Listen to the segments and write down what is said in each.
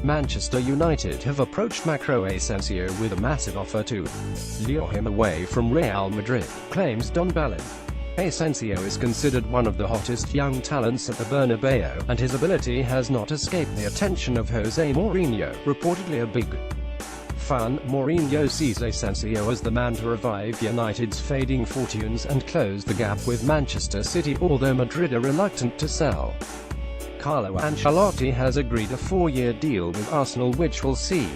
Manchester United have approached Macro Asensio with a massive offer to lure him away from Real Madrid, claims Don Ballin. Asensio is considered one of the hottest young talents at the Bernabeu, and his ability has not escaped the attention of Jose Mourinho, reportedly a big fan. Mourinho sees Asensio as the man to revive United's fading fortunes and close the gap with Manchester City, although Madrid are reluctant to sell. Carlo Ancelotti has agreed a 4-year deal with Arsenal which will see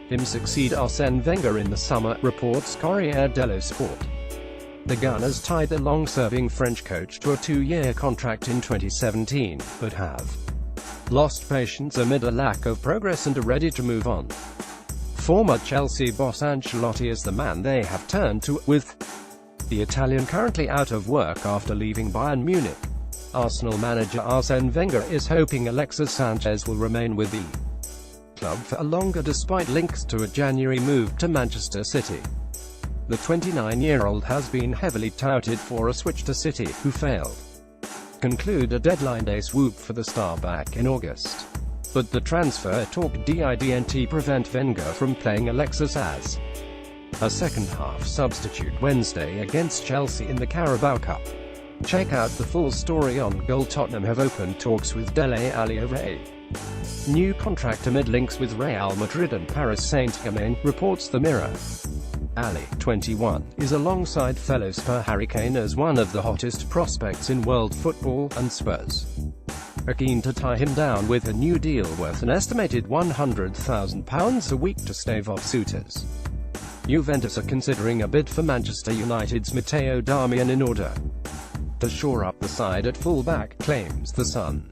him succeed Arsène Wenger in the summer, reports Corriere dello Sport. The Gunners tied the long-serving French coach to a 2-year contract in 2017, but have lost patience amid a lack of progress and are ready to move on. Former Chelsea boss Ancelotti is the man they have turned to, with the Italian currently out of work after leaving Bayern Munich. Arsenal manager Arsène Wenger is hoping Alexis Sanchez will remain with the club for longer despite links to a January move to Manchester City. The 29-year-old has been heavily touted for a switch to City, who failed conclude a deadline-day swoop for the star back in August. But the transfer talk didn't prevent Wenger from playing Alexis as a second-half substitute Wednesday against Chelsea in the Carabao Cup. Check out the full story on Goal. Tottenham have opened talks with Dele Alli. New contract amid links with Real Madrid and Paris Saint-Germain, reports the Mirror. Ali, 21, is alongside fellow Spur Harry Kane as one of the hottest prospects in world football, and Spurs are keen to tie him down with a new deal worth an estimated £100,000 a week to stave off suitors. Juventus are considering a bid for Manchester United's Matteo Darmian in order to shore up the side at fullback, claims The Sun.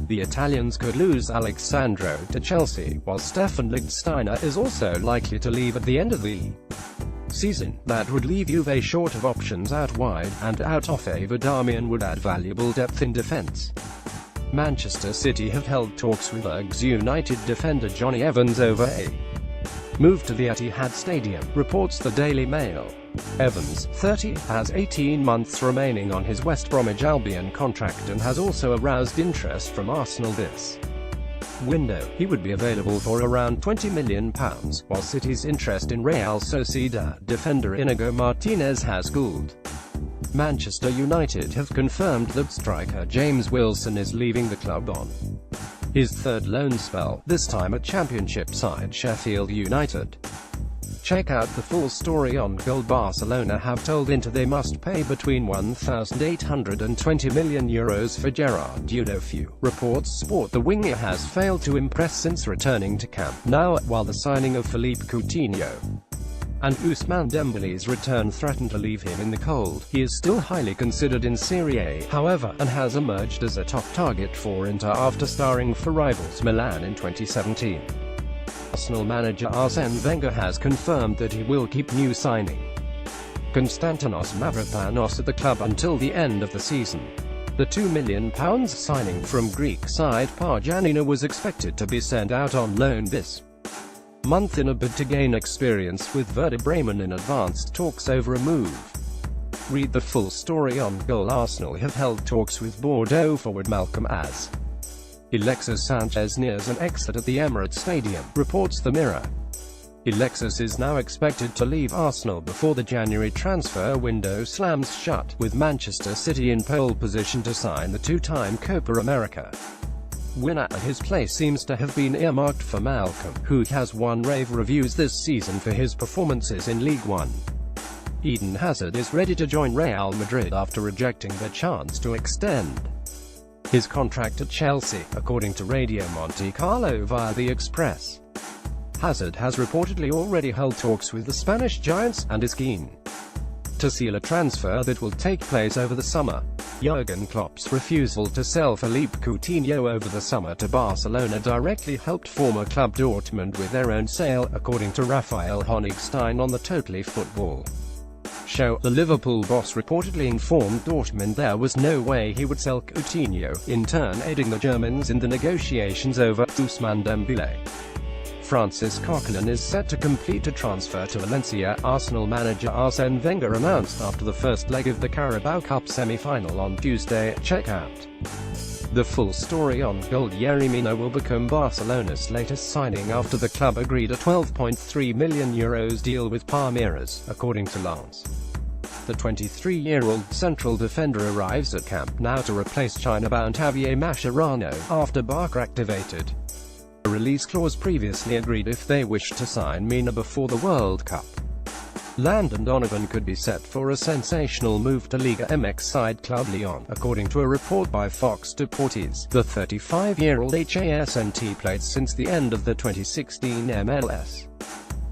The Italians could lose Alexandro to Chelsea, while Stefan Lichtsteiner is also likely to leave at the end of the season. That would leave Juve short of options out wide, and out of favour Darmian would add valuable depth in defence. Manchester City have held talks with Leeds United defender Johnny Evans over a move to the Etihad Stadium, reports the Daily Mail. Evans, 30, has 18 months remaining on his West Bromwich Albion contract and has also aroused interest from Arsenal this window. He would be available for around £20 million, while City's interest in Real Sociedad defender Inigo Martinez has cooled. Manchester United have confirmed that striker James Wilson is leaving the club on his third loan spell, this time at Championship side Sheffield United. Check out the full story on Goal. Barcelona have told Inter they must pay between €1,820 million for Gerard Deulofeu, reports Sport. The winger has failed to impress since returning to Camp Nou, while the signing of Philippe Coutinho and Ousmane Dembele's return threatened to leave him in the cold. He is still highly considered in Serie A, however, and has emerged as a top target for Inter after starring for rivals Milan in 2017. Arsenal manager Arsène Wenger has confirmed that he will keep new signing Konstantinos Mavropanos at the club until the end of the season. The £2 million signing from Greek side Parjanina was expected to be sent out on loan this month in a bid to gain experience with Werder Bremen in advanced talks over a move. Read the full story on Goal. Arsenal have held talks with Bordeaux forward Malcolm as Alexis Sanchez nears an exit at the Emirates Stadium, reports The Mirror. Alexis is now expected to leave Arsenal before the January transfer window slams shut, with Manchester City in pole position to sign the two-time Copa America winner, and his place seems to have been earmarked for Malcolm, who has won rave reviews this season for his performances in League One. Eden Hazard is ready to join Real Madrid after rejecting their chance to extend his contract at Chelsea, according to Radio Monte Carlo via The Express. Hazard has reportedly already held talks with the Spanish giants, and is keen to seal a transfer that will take place over the summer. Jurgen Klopp's refusal to sell Philippe Coutinho over the summer to Barcelona directly helped former club Dortmund with their own sale, according to Raphael Honigstein on the Totally Football show. The Liverpool boss reportedly informed Dortmund there was no way he would sell Coutinho, in turn aiding the Germans in the negotiations over Ousmane Dembele. Francis Coquelin is set to complete a transfer to Valencia, Arsenal manager Arsène Wenger announced after the first leg of the Carabao Cup semi-final on Tuesday. Check out The full story on goal: Yeremina will become Barcelona's latest signing after the club agreed a €12.3 million deal with Palmeiras, according to Lance. The 23-year-old central defender arrives at Camp Nou to replace China-bound Javier Mascherano, after Barca activated a release clause previously agreed if they wish to sign Mina before the World Cup. Landon Donovan could be set for a sensational move to Liga MX side Club Lyon, according to a report by Fox Deportes. The 35-year-old hasn't played since the end of the 2016 MLS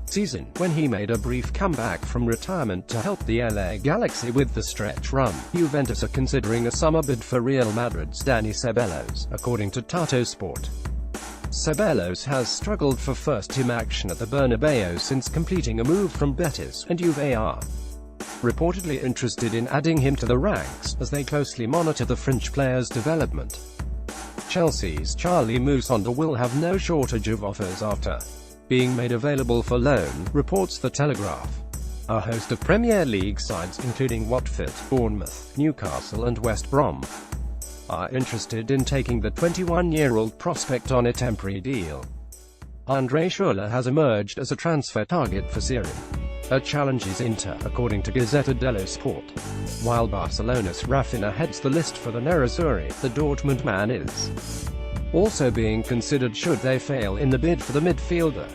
season, when he made a brief comeback from retirement to help the LA Galaxy with the stretch run. Juventus are considering a summer bid for Real Madrid's Dani Ceballos, according to Tato Sport. Ceballos has struggled for first-team action at the Bernabeu since completing a move from Betis, and Juve are reportedly interested in adding him to the ranks, as they closely monitor the French player's development. Chelsea's Charlie Musonda will have no shortage of offers after being made available for loan, reports The Telegraph. A host of Premier League sides, including Watford, Bournemouth, Newcastle and West Brom, are interested in taking the 21-year-old prospect on a temporary deal. Andre Schürrle has emerged as a transfer target for Serie A challenges Inter, according to Gazzetta dello Sport. While Barcelona's Rafinha heads the list for the Nerazzurri, the Dortmund man is also being considered should they fail in the bid for the midfielder.